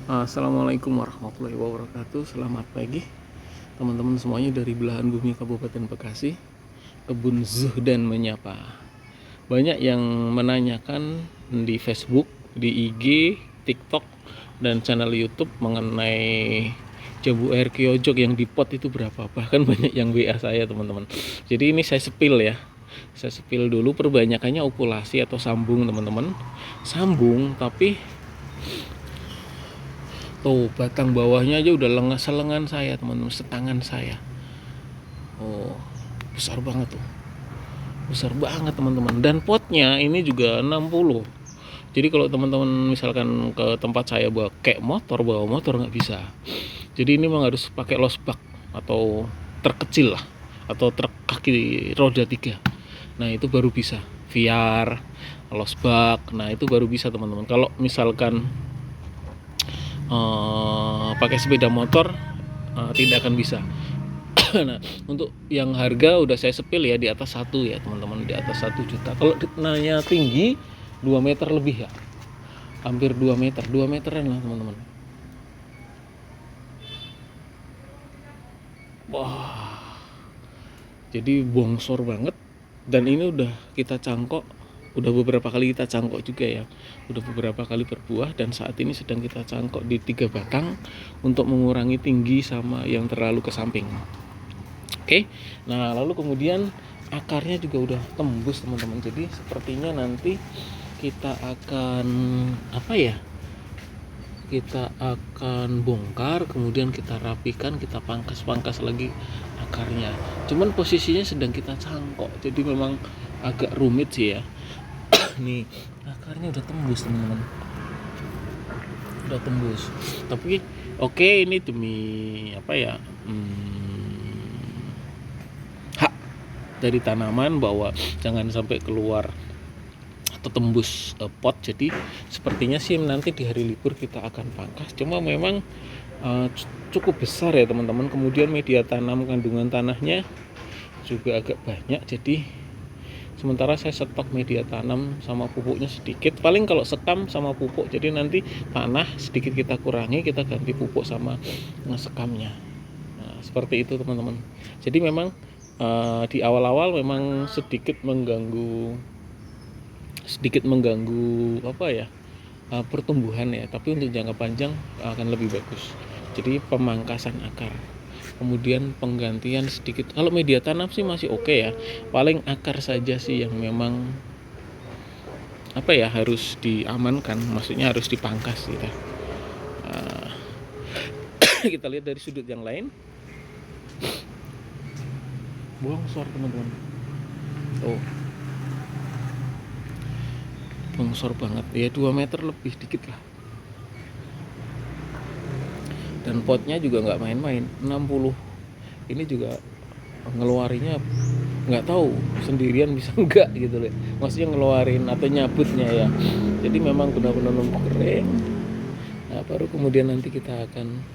Assalamualaikum warahmatullahi wabarakatuh. Selamat pagi teman-teman semuanya dari belahan bumi Kabupaten Bekasi. Kebun Zuhdan menyapa. Banyak yang menanyakan di Facebook, di IG, TikTok, dan channel YouTube mengenai jambu air kyojok yang di pot itu berapa. Bahkan banyak yang WA saya teman-teman. Jadi ini saya spill ya. Saya spill dulu, perbanyakannya okulasi atau sambung teman-teman. Sambung tapi tuh batang bawahnya aja udah selengan saya teman-teman, setangan saya. Oh, besar banget tuh. Besar banget teman-teman. Dan potnya ini juga 60. Jadi kalau teman-teman misalkan ke tempat saya bawa motor nggak bisa. Jadi ini memang harus pakai losbak atau truk kecil lah, atau truk kaki roda 3. Nah itu baru bisa VR, losbak. Nah itu baru bisa teman-teman. Kalau misalkan pakai sepeda motor tidak akan bisa. Nah untuk yang harga udah saya sepil ya di atas 1 ya teman-teman, di atas 1 juta. Kalau nanya tinggi 2 meter lebih ya, hampir 2 meter, 2 meteran lah teman-teman. Wah, jadi bongsor banget. Dan ini udah kita cangkok, udah beberapa kali kita cangkok juga ya, udah beberapa kali berbuah. Dan saat ini sedang kita cangkok di 3 batang untuk mengurangi tinggi sama yang terlalu ke samping. Oke, nah lalu kemudian akarnya juga udah tembus teman-teman. Jadi sepertinya nanti kita akan kita akan bongkar, kemudian kita rapikan, kita pangkas lagi akarnya. Cuman posisinya sedang kita cangkok, jadi memang agak rumit sih ya. Nih akarnya udah tembus teman-teman, udah tembus. Tapi oke, ini demi hak dari tanaman bahwa jangan sampai keluar atau tembus pot. Jadi sepertinya sih nanti di hari libur kita akan pangkas. Cuma memang cukup besar ya teman-teman. Kemudian media tanam kandungan tanahnya juga agak banyak. Jadi sementara saya stok media tanam sama pupuknya sedikit. Paling kalau sekam sama pupuk, jadi nanti tanah sedikit kita kurangi, kita ganti pupuk sama sekamnya. Nah, seperti itu teman-teman. Jadi memang di awal-awal memang sedikit mengganggu pertumbuhan ya, tapi untuk jangka panjang akan lebih bagus. Jadi pemangkasan akar, kemudian penggantian sedikit. Kalau media tanam sih masih oke ya, paling akar saja sih yang memang harus diamankan, maksudnya harus dipangkas gitu. Kita lihat dari sudut yang lain, bongsor teman-teman. Bongsor banget ya, 2 meter lebih dikit lah. Dan potnya juga nggak main-main, 60. Ini juga ngeluarinya nggak tahu sendirian bisa enggak gitu loh, maksudnya ngeluarin atau nyabutnya ya. Jadi memang benar-benar nunggu kering. Nah baru kemudian nanti kita akan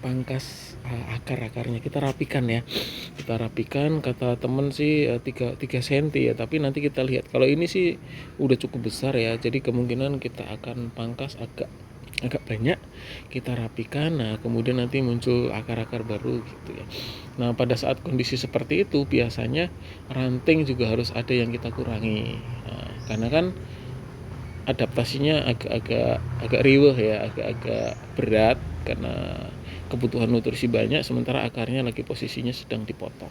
pangkas akar-akarnya, kita rapikan ya. Kita rapikan, kata temen sih 3 cm ya, tapi nanti kita lihat. Kalau ini sih udah cukup besar ya, jadi kemungkinan kita akan pangkas agak banyak, kita rapikan. Nah kemudian nanti muncul akar-akar baru gitu ya. Nah pada saat kondisi seperti itu biasanya ranting juga harus ada yang kita kurangi. Nah, karena kan adaptasinya agak riweh ya, agak berat karena kebutuhan nutrisi banyak, sementara akarnya lagi posisinya sedang dipotong.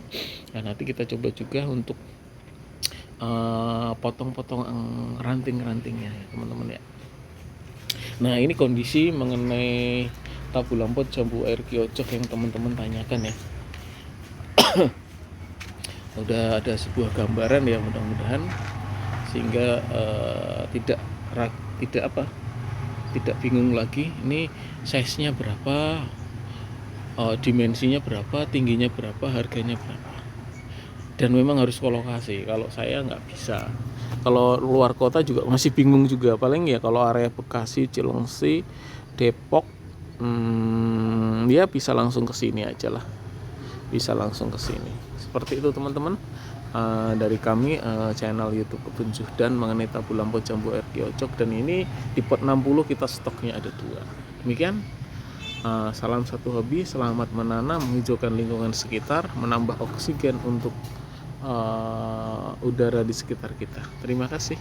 Nah nanti kita coba juga untuk potong-potong ranting-rantingnya ya teman-teman ya. Nah ini kondisi mengenai tabu lampot jambu air kyojok yang teman-teman tanyakan ya. Udah ada sebuah gambaran ya, mudah-mudahan sehingga tidak bingung lagi ini size-nya berapa, dimensinya berapa, tingginya berapa, harganya berapa. Dan memang harus kolokasi. Kalau saya nggak bisa. Kalau luar kota juga masih bingung juga. Paling ya kalau area Bekasi, Cilengsi, Depok, ya bisa langsung ke sini aja lah. Bisa langsung ke sini. Seperti itu teman-teman. Dari kami channel YouTube Kebun Zuhdan mengenai tabu lampot jambu air kyojok. Dan ini di pot 60 kita stoknya ada 2. Demikian, salam satu hobi, selamat menanam, menghijaukan lingkungan sekitar, menambah oksigen untuk udara di sekitar kita. Terima kasih.